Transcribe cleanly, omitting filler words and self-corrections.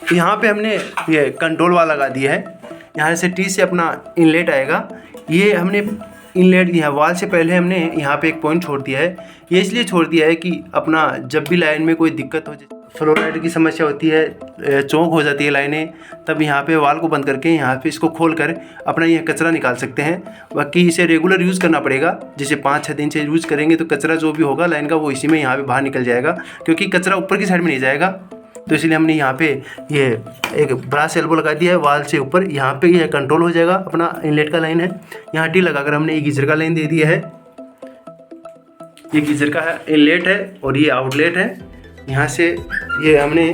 यहाँ पे हमने ये कंट्रोल वाला लगा दिया है। यहाँ से टी से अपना इनलेट आएगा। ये हमने इनलेट यहाँ वाल से पहले हमने यहाँ पे एक पॉइंट छोड़ दिया है। ये इसलिए छोड़ दिया है कि अपना जब भी लाइन में कोई दिक्कत हो जाए, फ्लो लाइट की समस्या होती है, चौक हो जाती है लाइनें, तब यहाँ पे वाल को बंद करके यहाँ पे इसको खोल कर अपना ये कचरा निकाल सकते हैं। बाकी इसे रेगुलर यूज़ करना पड़ेगा। जैसे 5-6 दिन से यूज़ करेंगे तो कचरा जो भी होगा लाइन का वो इसी में यहाँ पे बाहर निकल जाएगा, क्योंकि कचरा ऊपर की साइड में नहीं जाएगा। तो इसलिए हमने यहाँ पे ये एक ब्रास एल्बो लगा दिया है वाल से ऊपर। यहाँ पे ये कंट्रोल हो जाएगा, अपना इनलेट का लाइन है। यहाँ टी लगाकर हमने ये गीजर का लाइन दे दिया है। ये गीजर का इनलेट है और ये आउटलेट है। यहाँ से ये हमने